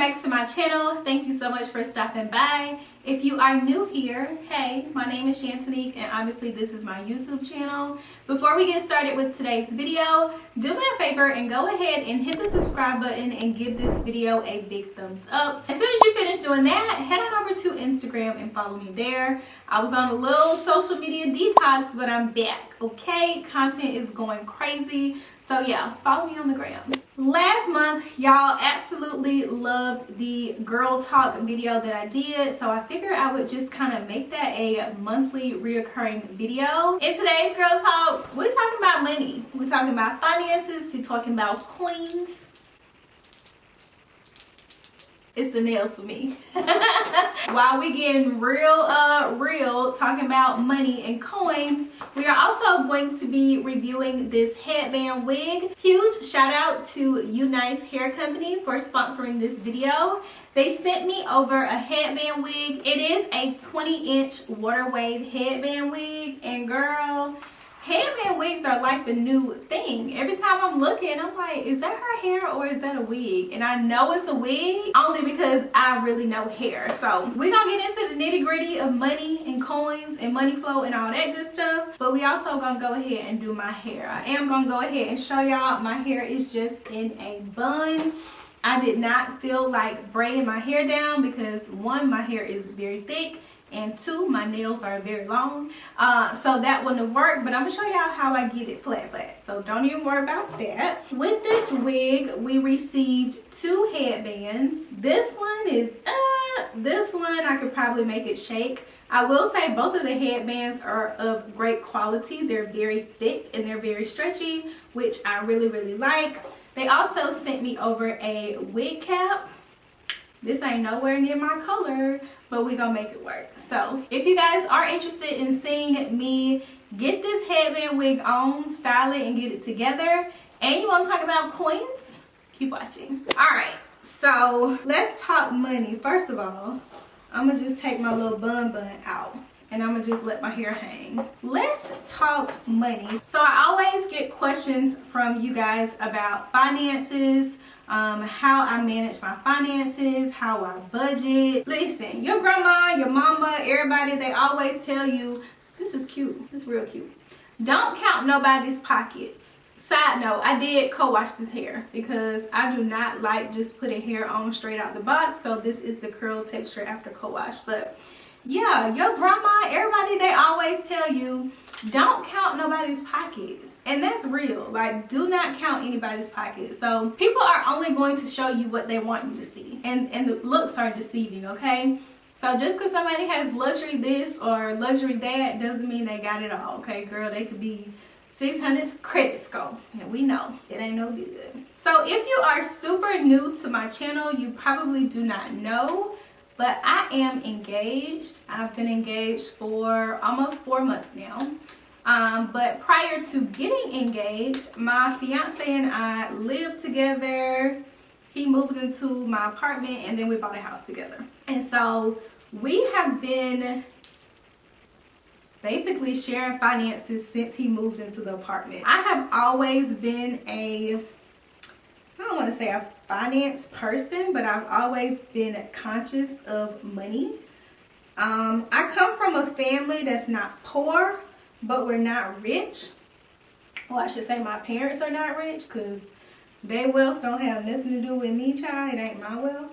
back to my channel. Thank you so much for stopping by. If you are new here, hey, my name is Shantanique and obviously this is my YouTube channel. Before we get started with today's video, do me a favor and go ahead and hit the subscribe button and give this video a big thumbs up. As soon as you finish doing that, head on over to Instagram and follow me there. I was on a little social media detox, but I'm back, okay? Content is going crazy. So yeah, follow me on the gram. Last month, y'all absolutely loved the girl talk video that I did. So I figured I would just kind of make that a monthly reoccurring video. In today's girl talk, we're talking about money. We're talking about finances. We're talking about coins. It's the nails for me. While we getting real talking about money and coins, we are also going to be reviewing this headband wig. Huge shout out to UNice Hair Company for sponsoring this video. They sent me over a headband wig. It is a 20-inch water wave headband wig, and girl, headband wigs are like the new thing. Every time I'm looking, I'm like, is that her hair or is that a wig? And I know it's a wig only because I really know hair. So we're gonna get into the nitty-gritty of money and coins and money flow and all that good stuff. But we also gonna go ahead and do my hair. I am gonna go ahead and show y'all my hair is just in a bun. I did not feel like braiding my hair down because one, my hair is very thick, and two, my nails are very long, so that wouldn't have worked. But I'm gonna show y'all how I get it flat, so don't even worry about that. With this wig, we received two headbands. This one is this one I could probably make it shake. I will say both of the headbands are of great quality. They're very thick and they're very stretchy, which I really like. They also sent me over a wig cap. This ain't nowhere near my color, but we gonna make it work. So if you guys are interested in seeing me get this headband wig on, style it, and get it together, and you want to talk about coins, keep watching. All right, so let's talk money. First of all, I'm gonna just take my little bun out and I'm gonna just let my hair hang. Let's talk money. So I always get questions from you guys about finances, how I manage my finances, how I budget. Listen, your grandma, your mama, everybody, they always tell you, this is cute, this is real cute. Don't count nobody's pockets. Side note, I did co-wash this hair because I do not like just putting hair on straight out the box. So this is the curl texture after co-wash. But yeah, your grandma, everybody, they always tell you, don't count nobody's pockets. And that's real. Like, do not count anybody's pockets. So people are only going to show you what they want you to see. And the looks are deceiving, okay? So just because somebody has luxury this or luxury that doesn't mean they got it all, okay, girl? They could be 600 credit score. And we know it ain't no good. So if you are super new to my channel, you probably do not know, but I am engaged. I've been engaged for almost 4 months now. But prior to getting engaged, my fiance and I lived together. He moved into my apartment and then we bought a house together. And so we have been basically sharing finances since he moved into the apartment. I have always been I don't want to say a finance person, but I've always been conscious of money. I come from a family that's not poor, but we're not rich. Well, I should say my parents are not rich because their wealth don't have nothing to do with me, child. It ain't my wealth.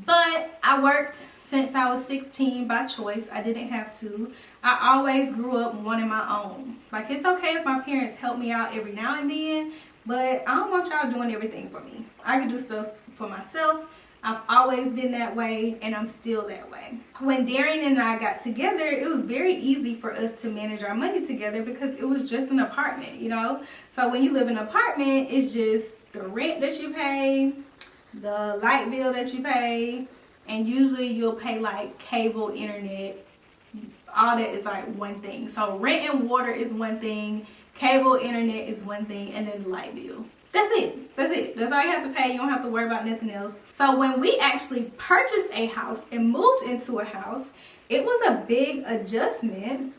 But I worked since I was 16 by choice. I didn't have to. I always grew up wanting my own. Like, it's okay if my parents help me out every now and then, but I don't want y'all doing everything for me. I can do stuff for myself. I've always been that way and I'm still that way. When Darian and I got together, it was very easy for us to manage our money together because it was just an apartment, you know? So when you live in an apartment, it's just the rent that you pay, the light bill that you pay, and usually you'll pay like cable, internet, all that is like one thing. So rent and water is one thing, cable, internet is one thing, and then the light bill. That's it. That's it. That's all you have to pay. You don't have to worry about nothing else. So when we actually purchased a house and moved into a house, it was a big adjustment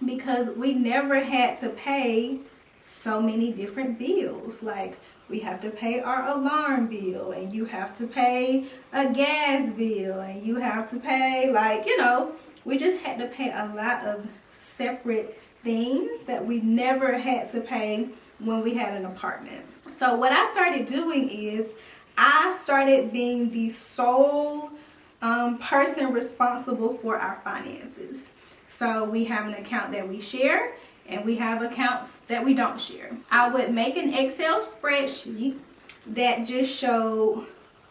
because we never had to pay so many different bills. Like, we have to pay our alarm bill, and you have to pay a gas bill, and you have to pay, like, you know, we just had to pay a lot of separate things that we never had to pay when we had an apartment. So what I started doing is I started being the sole person responsible for our finances. So we have an account that we share, and we have accounts that we don't share. I would make an Excel spreadsheet that just showed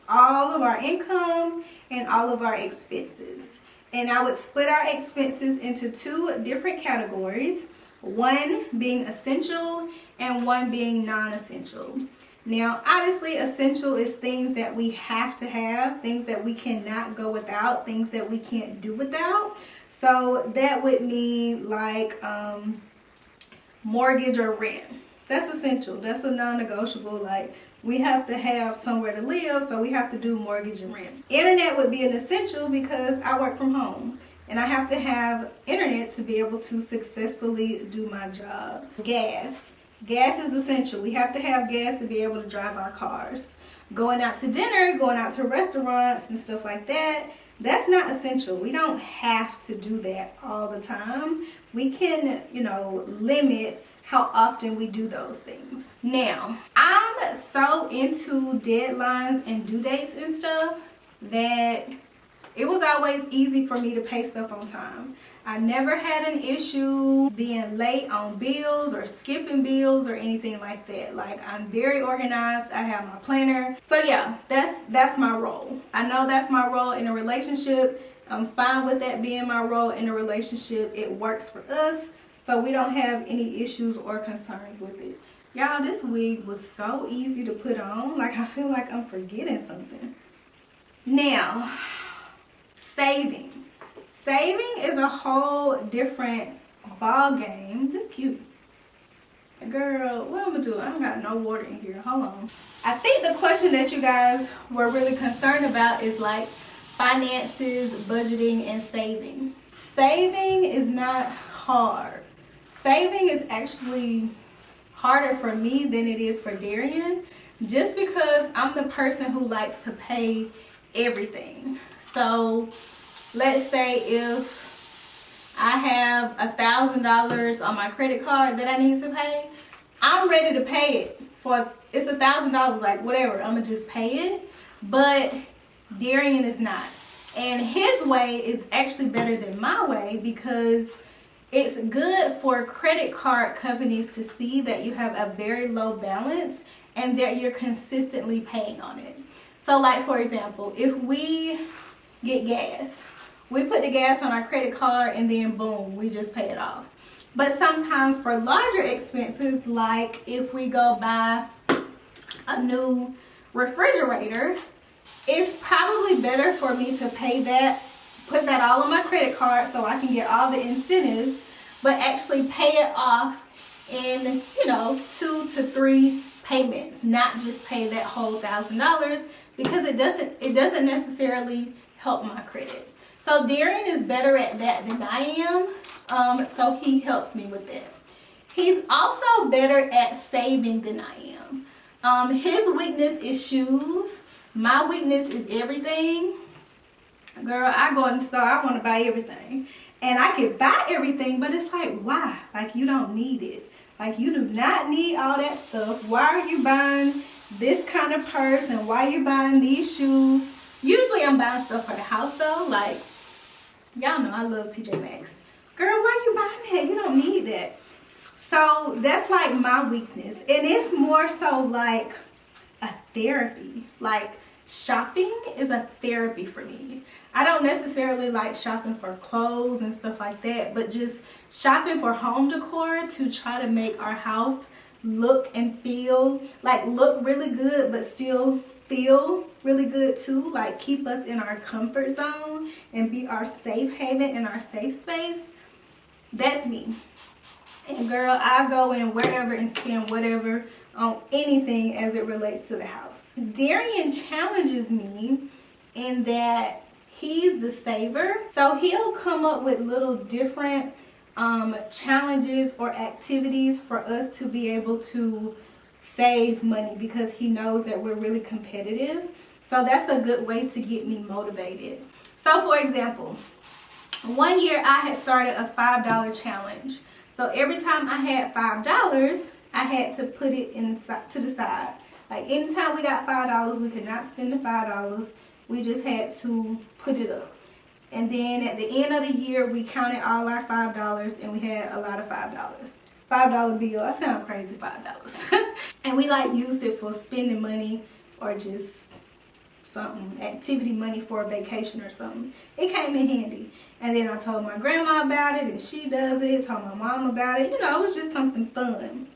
all of our income and all of our expenses. And I would split our expenses into 2 different categories, one being essential and one being non-essential. Now, obviously, essential is things that we have to have, things that we cannot go without, things that we can't do without. So that would mean like mortgage or rent. That's essential. That's a non-negotiable. Like, we have to have somewhere to live, so we have to do mortgage and rent. Internet would be an essential because I work from home and I have to have internet to be able to successfully do my job. Gas is essential. We have to have gas to be able to drive our cars. Going out to dinner, going out to restaurants and stuff like that, that's not essential. We don't have to do that all the time. We can, you know, limit how often we do those things. Now, I'm so into deadlines and due dates and stuff that it was always easy for me to pay stuff on time. I never had an issue being late on bills or skipping bills or anything like that. Like, I'm very organized. I have my planner. So yeah, that's my role. I know that's my role in a relationship. I'm fine with that being my role in a relationship. It works for us, so we don't have any issues or concerns with it. Y'all, this wig was so easy to put on. Like, I feel like I'm forgetting something. Now, saving. Saving is a whole different ball game. This is cute. Girl, what I'm gonna do? I don't got no water in here. Hold on. I think the question that you guys were really concerned about is like finances, budgeting, and saving. Saving is not hard. Saving is actually harder for me than it is for Darian, just because I'm the person who likes to pay everything. So let's say if I have $1,000 on my credit card that I need to pay, I'm ready to pay it. For it's $1,000, like whatever, I'm gonna just pay it. But Darian is not, and his way is actually better than my way because it's good for credit card companies to see that you have a very low balance and that you're consistently paying on it. So like, for example, if we get gas, we put the gas on our credit card and then boom, we just pay it off. But sometimes for larger expenses, like if we go buy a new refrigerator, it's probably better for me to pay that, put that all on my credit card so I can get all the incentives, but actually pay it off in, you know, 2 to 3 payments, not just pay that whole $1,000, because it doesn't necessarily help my credit. So Darian is better at that than I am, so he helps me with that. He's also better at saving than I am. His weakness is shoes. My weakness is everything. Girl, I go in the store, I want to buy everything. And I can buy everything, but it's like, why? Like, you don't need it. Like, you do not need all that stuff. Why are you buying this kind of purse, and why are you buying these shoes? Usually I'm buying stuff for the house though. Like, y'all know I love TJ Maxx. Girl, why are you buying that? You don't need that. So that's like my weakness. And it's more so like a therapy. Like, shopping is a therapy for me. I don't necessarily like shopping for clothes and stuff like that, but just shopping for home decor to try to make our house look and feel, like, look really good but still feel really good too. Like, keep us in our comfort zone and be our safe haven and our safe space. That's me. And girl, I go in wherever and spend whatever on anything as it relates to the house. Darian challenges me in that he's the saver. So he'll come up with little different challenges or activities for us to be able to save money because he knows that we're really competitive. So that's a good way to get me motivated. So for example, one year I had started a $5 challenge. So every time I had $5, I had to put it to the side. Like anytime we got $5, we could not spend the $5. We just had to put it up. And then at the end of the year, we counted all our $5 and we had a lot of $5. $5 bill. I sound crazy, $5. And we like used it for spending money or just something, activity money for a vacation or something. It came in handy. And then I told my grandma about it and she does it, told my mom about it. You know, it was just something fun.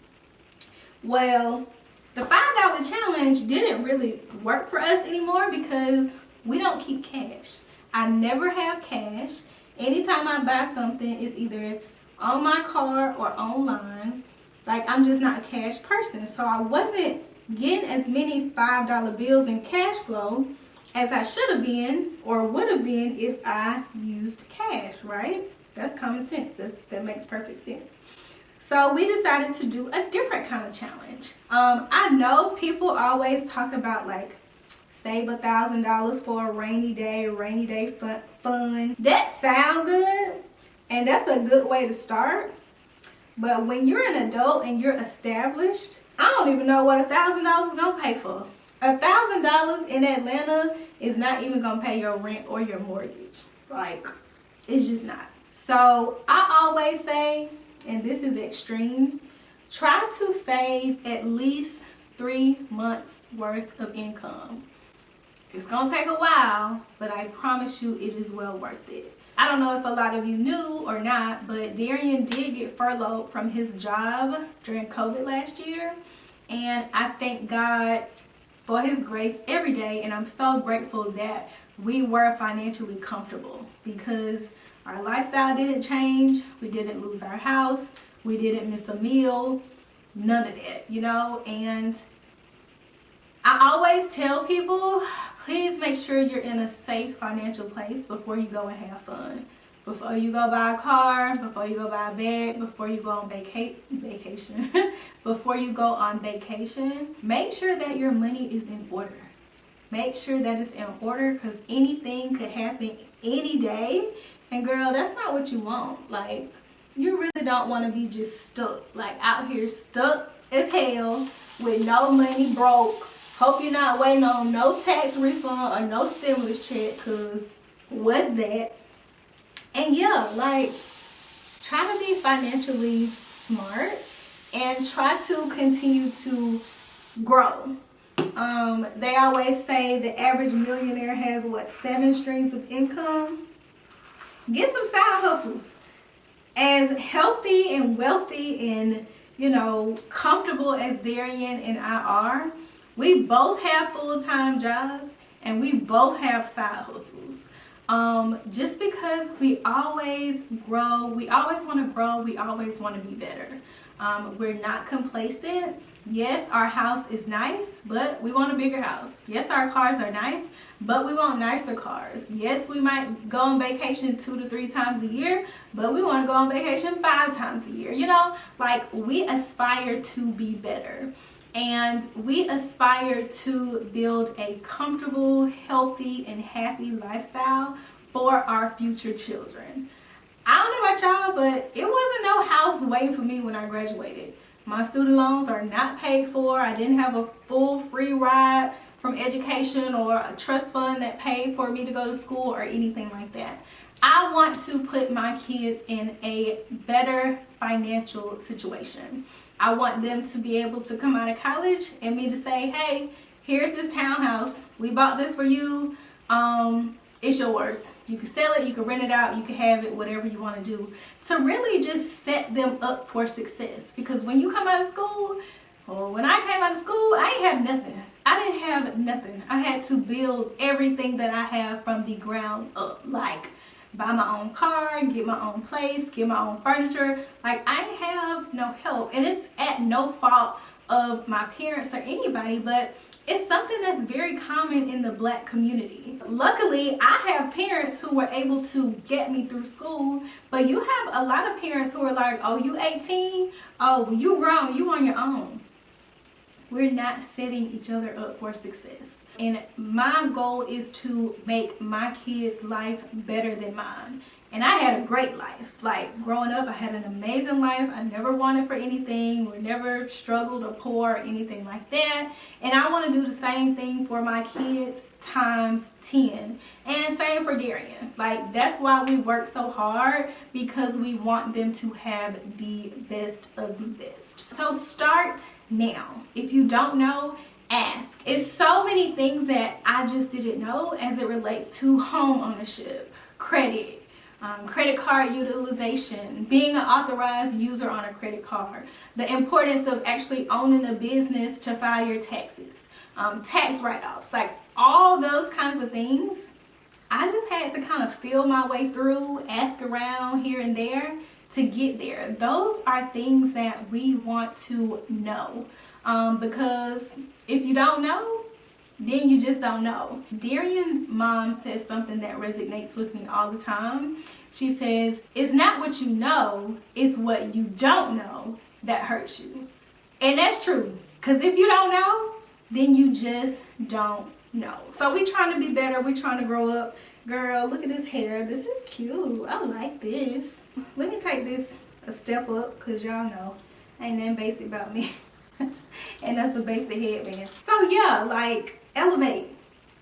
Well, the $5 challenge didn't really work for us anymore because we don't keep cash. I never have cash. Anytime I buy something, it's either on my card or online. Like, I'm just not a cash person. So I wasn't getting as many $5 bills in cash flow as I should have been or would have been if I used cash, right? That's common sense. That makes perfect sense. So we decided to do a different kind of challenge. I know people always talk about like save $1,000 for a rainy day fun. That sounds good and that's a good way to start. But when you're an adult and you're established, I don't even know what $1,000 is gonna pay for. $1,000 in Atlanta is not even gonna pay your rent or your mortgage. Like, it's just not. So I always say, and this is extreme, try to save at least 3 months worth of income. It's gonna take a while, but I promise you it is well worth it. I don't know if a lot of you knew or not, but Darian did get furloughed from his job during COVID last year. And I thank God for his grace every day. And I'm so grateful that we were financially comfortable because our lifestyle didn't change. We didn't lose our house. We didn't miss a meal. None of that, you know. And I always tell people, please make sure you're in a safe financial place before you go and have fun. Before you go buy a car, before you go buy a bag, before you go on vacation, before you go on vacation, make sure that your money is in order. Make sure that it's in order because anything could happen any day. And girl, that's not what you want. Like, you really don't want to be just stuck, like out here stuck as hell with no money, broke. Hope you're not waiting on no tax refund or no stimulus check because what's that? And yeah, like, try to be financially smart and try to continue to grow. They always say the average millionaire has, what, 7 streams of income? Get some side hustles. As healthy and wealthy and, you know, comfortable as Darian and I are, we both have full-time jobs and we both have side hustles. Just because we always grow, we always want to grow, we always want to be better. We're not complacent. Yes, our house is nice, but we want a bigger house. Yes, our cars are nice, but we want nicer cars. Yes, we might go on vacation 2 to 3 times a year, but we want to go on vacation 5 times a year. You know, like, we aspire to be better. And we aspire to build a comfortable, healthy, and happy lifestyle for our future children. I don't know about y'all, but it wasn't no house waiting for me when I graduated. My student loans are not paid for. I didn't have a full free ride from education or a trust fund that paid for me to go to school or anything like that. I want to put my kids in a better financial situation. I want them to be able to come out of college and me to say, hey, here's this townhouse. We bought this for you. It's yours. You can sell it, you can rent it out, you can have it, whatever you want to do. To really just set them up for success. Because when you come out of school, or when I came out of school, I ain't have nothing. I didn't have nothing. I had to build everything that I have from the ground up. Like, buy my own car, get my own place, get my own furniture. Like, I have no help. And it's at no fault of my parents or anybody, but it's something that's very common in the Black community. Luckily, I have parents who were able to get me through school, but you have a lot of parents who are like, oh, you 18? Oh, well, you grown, you on your own. we're not setting each other up for success. And my goal is to make my kids' life better than mine. And I had a great life. Like growing up, I had an amazing life. I never wanted for anything. We never struggled or poor or anything like that. And I want to do the same thing for my kids times 10. And same for Darian. Like that's why we work so hard, because we want them to have the best of the best. So start now. If you don't know, ask. It's so many things that I just didn't know as it relates to home ownership, credit, credit card utilization, being an authorized user on a credit card, the importance of actually owning a business to file your taxes, tax write-offs, like all those kinds of things. I just had to kind of feel my way through, ask around here and there to get there. Those are things that we want to know, because if you don't know, then you just don't know. Darian's mom says something that resonates with me all the time. She says, it's not what you know, it's what you don't know that hurts you. And that's true, because if you don't know, then you just don't know. So we're trying to be better, we're trying to grow up. Girl, look at this hair. This is cute. I like this. Let me take this a step up, because y'all know ain't nothing basic about me. And that's a basic headband. So yeah, like elevate.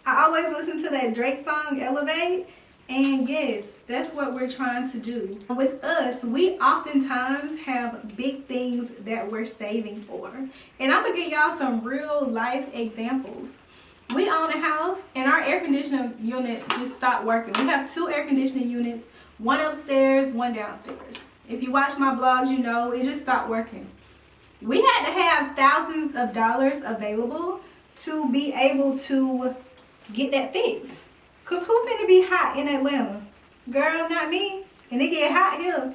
I always listen to that Drake song, Elevate. And yes, that's what we're trying to do. With us, we oftentimes have big things that we're saving for. And I'm gonna give y'all some real life examples. We own a house and our air conditioning unit just stopped working. We have 2 air conditioning units, one upstairs, one downstairs. If you watch my vlogs, you know it just stopped working. We had to have thousands of dollars available to be able to get that fixed. Cause who finna be hot in Atlanta? Girl, not me. And it get hot here.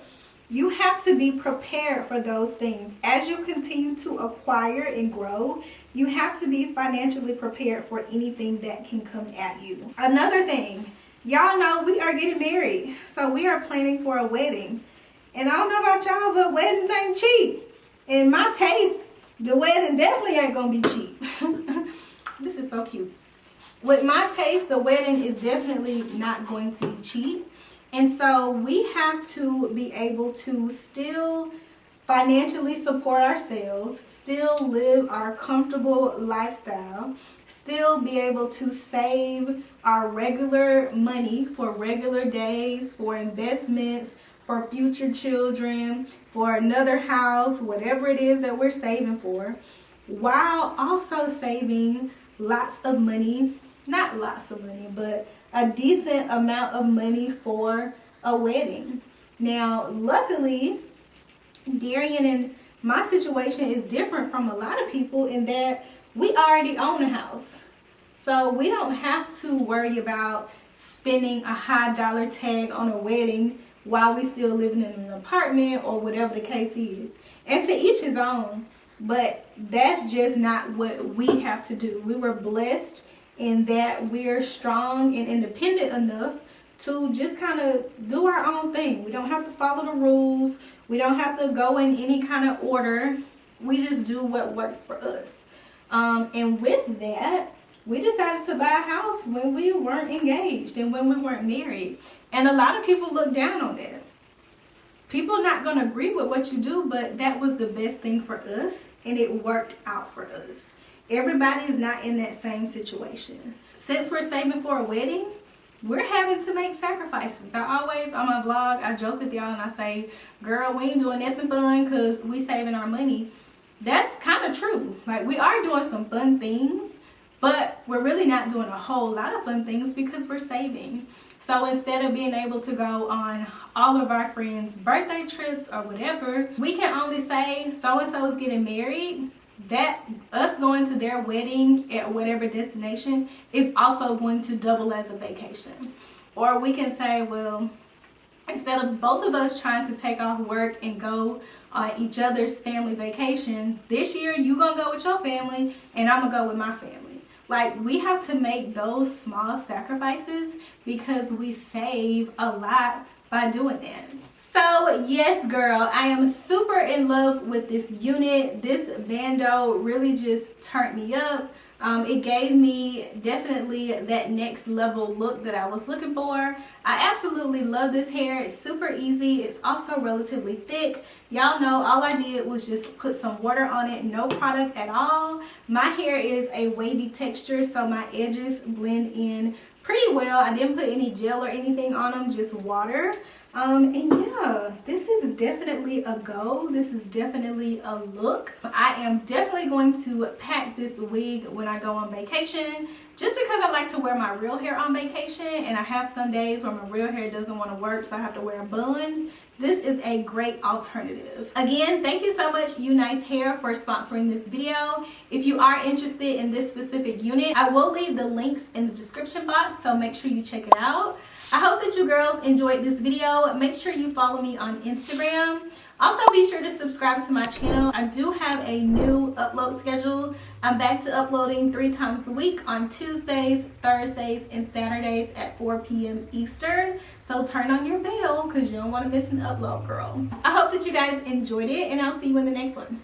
You have to be prepared for those things. As you continue to acquire and grow, you have to be financially prepared for anything that can come at you. Another thing, y'all know we are getting married. So we are planning for a wedding. And I don't know about y'all, but weddings ain't cheap. In my taste, the wedding definitely ain't gonna be cheap. This is so cute. With my taste, the wedding is definitely not going to be cheap. And so we have to be able to still financially support ourselves, still live our comfortable lifestyle, still be able to save our regular money for regular days, for investments, for future children, for another house, whatever it is that we're saving for, while also saving lots of money, not lots of money, but a decent amount of money for a wedding. Now, luckily, Darian and my situation is different from a lot of people in that we already own a house. So we don't have to worry about spending a high dollar tag on a wedding while we still living in an apartment or whatever the case is. And to each his own, but that's just not what we have to do. We were blessed in that we're strong and independent enough to just kind of do our own thing. We don't have to follow the rules. We don't have to go in any kind of order. We just do what works for us. And with that, we decided to buy a house when we weren't engaged and when we weren't married. And a lot of people look down on that. People not going to agree with what you do, but that was the best thing for us, and it worked out for us. Everybody is not in that same situation. Since we're saving for a wedding, we're having to make sacrifices. I always, on my vlog, I joke with y'all and I say, girl, we ain't doing nothing fun because we saving our money. That's kind of true. Like, we are doing some fun things, but we're really not doing a whole lot of fun things because we're saving. So instead of being able to go on all of our friends' birthday trips or whatever, we can only say so-and-so is getting married. That us going to their wedding at whatever destination is also going to double as a vacation. Or we can say, well, instead of both of us trying to take off work and go on each other's family vacation, this year you gonna go with your family and I'm gonna go with my family. Like, we have to make those small sacrifices because we save a lot by doing that. So yes, girl, I am super in love with this unit. This bando really just turned me up. It gave me definitely that next level look that I was looking for. I absolutely love this hair. It's super easy. It's also relatively thick. Y'all know all I did was just put some water on it, no product at all. My hair is a wavy texture, so my edges blend in pretty well. I didn't put any gel or anything on them, just water. And yeah, this is definitely a go. This is definitely a look. I am definitely going to pack this wig when I go on vacation, just because I like to wear my real hair on vacation, and I have some days where my real hair doesn't want to work, so I have to wear a bun. This is a great alternative. Again, thank you so much UNice Hair for sponsoring this video. If you are interested in this specific unit, I will leave the links in the description box, so make sure you check it out. I hope that you girls enjoyed this video. Make sure you follow me on Instagram. Also, be sure to subscribe to my channel. I do have a new upload schedule. I'm back to uploading 3 times a week on Tuesdays, Thursdays, and Saturdays at 4 p.m. Eastern. So turn on your bell because you don't want to miss an upload, girl. I hope that you guys enjoyed it, and I'll see you in the next one.